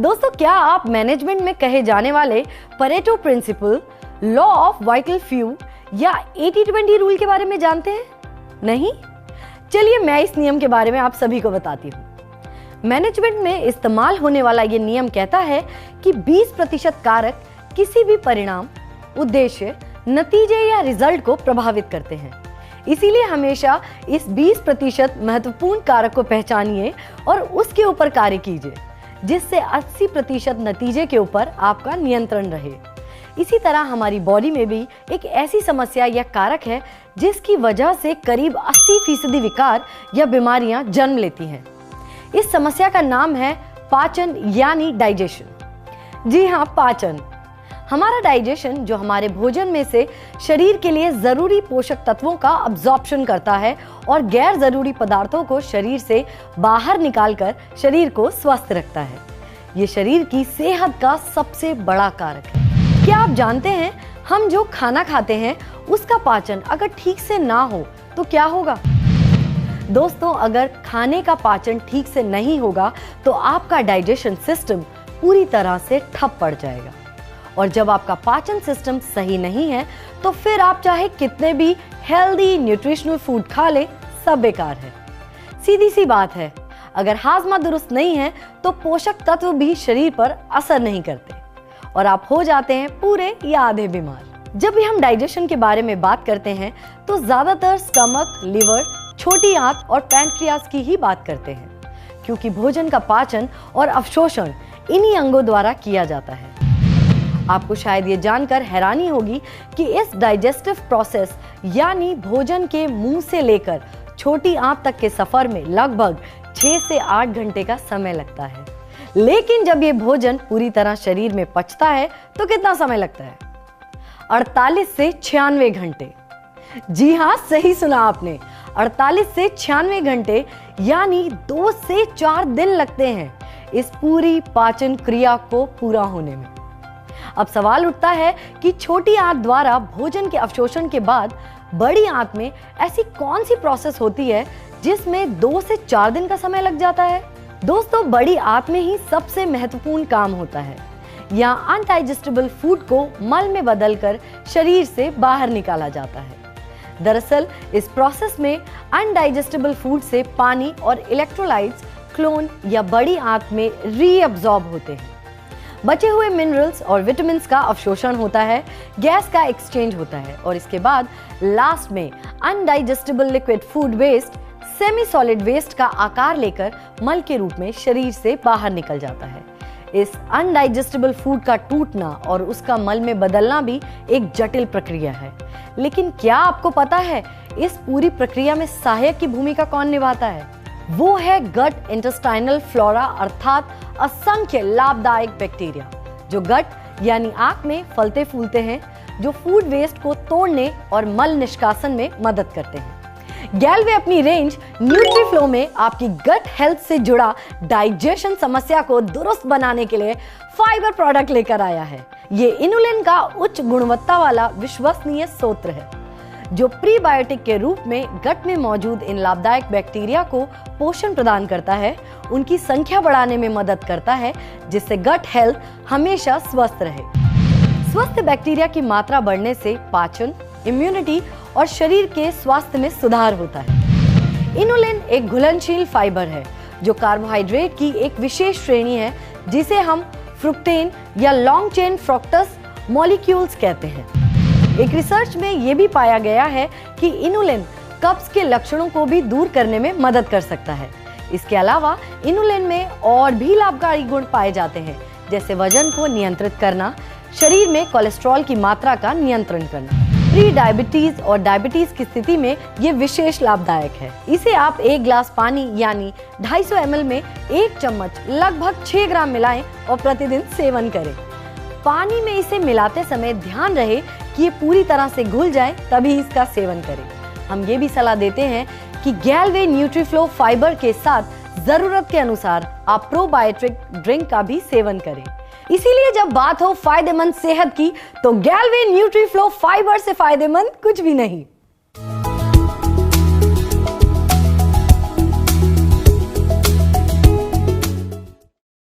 दोस्तों, क्या आप मैनेजमेंट में कहे जाने वाले Pareto principle, law of vital few या 80-20 रूल के बारे में जानते हैं? नहीं? चलिए मैं इस नियम के बारे में आप सभी को बताती हूँ। मैनेजमेंट में इस्तेमाल होने वाला ये नियम कहता है कि 20% कारक किसी भी परिणाम, उद्देश्य, नतीजे या रिजल्ट को प्रभावित करते हैं। इसीलिए हमेशा इस 20% महत्वपूर्ण कारक को पहचानिए और उसके ऊपर कार्य कीजिए, जिससे 80% नतीजे के ऊपर आपका नियंत्रण रहे। इसी तरह हमारी बॉडी में भी एक ऐसी समस्या या कारक है जिसकी वजह से करीब 80% विकार या बीमारियां जन्म लेती हैं। इस समस्या का नाम है पाचन यानी डाइजेशन। जी हाँ, पाचन। हमारा डाइजेशन जो हमारे भोजन में से शरीर के लिए जरूरी पोषक तत्वों का अब्जॉर्प्शन करता है और गैर जरूरी पदार्थों को शरीर से बाहर निकालकर शरीर को स्वस्थ रखता है। ये शरीर की सेहत का सबसे बड़ा कारक है। क्या आप जानते हैं, हम जो खाना खाते हैं उसका पाचन अगर ठीक से ना हो तो क्या होगा? दोस्तों, अगर खाने का पाचन ठीक से नहीं होगा तो आपका डाइजेशन सिस्टम पूरी तरह से ठप पड़ जाएगा। और जब आपका पाचन सिस्टम सही नहीं है तो फिर आप चाहे कितने भी हेल्दी न्यूट्रिशनल फूड खा लें, सब बेकार है। सीधी सी बात है, अगर हाजमा दुरुस्त नहीं है तो पोषक तत्व भी शरीर पर असर नहीं करते और आप हो जाते हैं पूरे या आधे बीमार। जब भी हम डाइजेशन के बारे में बात करते हैं तो ज्यादातर स्टमक, लिवर, छोटी आंत और पैंक्रियास की ही बात करते हैं, क्योंकि भोजन का पाचन और अवशोषण इन्हीं अंगों द्वारा किया जाता है। आपको शायद ये जानकर हैरानी होगी कि इस डाइजेस्टिव प्रोसेस यानी भोजन के मुंह से लेकर छोटी आंत तक के सफर में लगभग 6 से 8 घंटे का समय लगता है। लेकिन जब ये भोजन पूरी तरह शरीर में पचता है तो कितना समय लगता है? 48 से 96 घंटे। जी हाँ, सही सुना आपने, 48 से 96 घंटे यानी 2 से 4 दिन लगते हैं इस पूरी पाचन क्रिया को पूरा होने में। अब सवाल उठता है कि छोटी आंत द्वारा भोजन के अवशोषण के बाद बड़ी आंत में ऐसी कौन सी प्रोसेस होती है जिसमें 2 से 4 दिन का समय लग जाता है? दोस्तों, बड़ी आंत में ही सबसे महत्वपूर्ण काम होता है। यहाँ अनडाइजेस्टेबल फूड को मल में बदलकर शरीर से बाहर निकाला जाता है। दरअसल इस प्रोसेस में अनडाइजेस्टेबल फूड से पानी और इलेक्ट्रोलाइट्स क्लोन या बड़ी आंत में रीअब्सॉर्ब होते हैं। बचे हुए मिनरल्स और विटामिन्स का अवशोषण होता है, गैस का एक्सचेंज होता है और इसके बाद लास्ट में undigestible liquid food waste semi solid waste का आकार लेकर मल के रूप में शरीर से बाहर निकल जाता है। इस अनडाइजेस्टेबल फूड का टूटना और उसका मल में बदलना भी एक जटिल प्रक्रिया है। लेकिन क्या आपको पता है इस पूरी प्रक्रिया में सहायक की भूमिका कौन निभाता है? वो है गट इंटेस्टाइनल फ्लोरा, अर्थात असंख्य लाभदायक बैक्टीरिया जो गट यानी आंत में फलते फूलते हैं, जो फूड वेस्ट को तोड़ने और मल निष्कासन में मदद करते हैं। गैलवे अपनी रेंज न्यूट्रीफ्लो में आपकी गट हेल्थ से जुड़ा डाइजेशन समस्या को दुरुस्त बनाने के लिए फाइबर प्रोडक्ट लेकर आया है। ये इनुलिन का उच्च गुणवत्ता वाला विश्वसनीय स्रोत है जो प्रीबायोटिक के रूप में गट में मौजूद इन लाभदायक बैक्टीरिया को पोषण प्रदान करता है, उनकी संख्या बढ़ाने में मदद करता है, जिससे गट हेल्थ हमेशा स्वस्थ रहे। स्वस्थ बैक्टीरिया की मात्रा बढ़ने से पाचन, इम्यूनिटी और शरीर के स्वास्थ्य में सुधार होता है। इनुलिन एक घुलनशील फाइबर है जो कार्बोहाइड्रेट की एक विशेष श्रेणी है जिसे हम फ्रुक्टेन या लॉन्ग चेन फ्रुक्टोज मॉलिक्यूल्स कहते हैं। एक रिसर्च में ये भी पाया गया है कि इनुलिन कब्ज के लक्षणों को भी दूर करने में मदद कर सकता है। इसके अलावा इनुलिन में और भी लाभकारी गुण पाए जाते हैं, जैसे वजन को नियंत्रित करना, शरीर में कोलेस्ट्रॉल की मात्रा का नियंत्रण करना। प्री डायबिटीज और डायबिटीज की स्थिति में ये विशेष लाभदायक है। इसे आप 1 ग्लास पानी यानी 250 ml में 1 चम्मच लगभग 6 ग्राम मिलाएं और प्रतिदिन सेवन करें। पानी में इसे मिलाते समय ध्यान रहे कि ये पूरी तरह से घुल जाए, तभी इसका सेवन करें। हम ये भी सलाह देते हैं कि गैलवे न्यूट्रीफ्लो फाइबर के साथ जरूरत के अनुसार आप प्रोबायोटिक ड्रिंक का भी सेवन करें। इसीलिए जब बात हो फायदेमंद सेहत की तो गैलवे न्यूट्रीफ्लो फाइबर से फायदेमंद कुछ भी नहीं।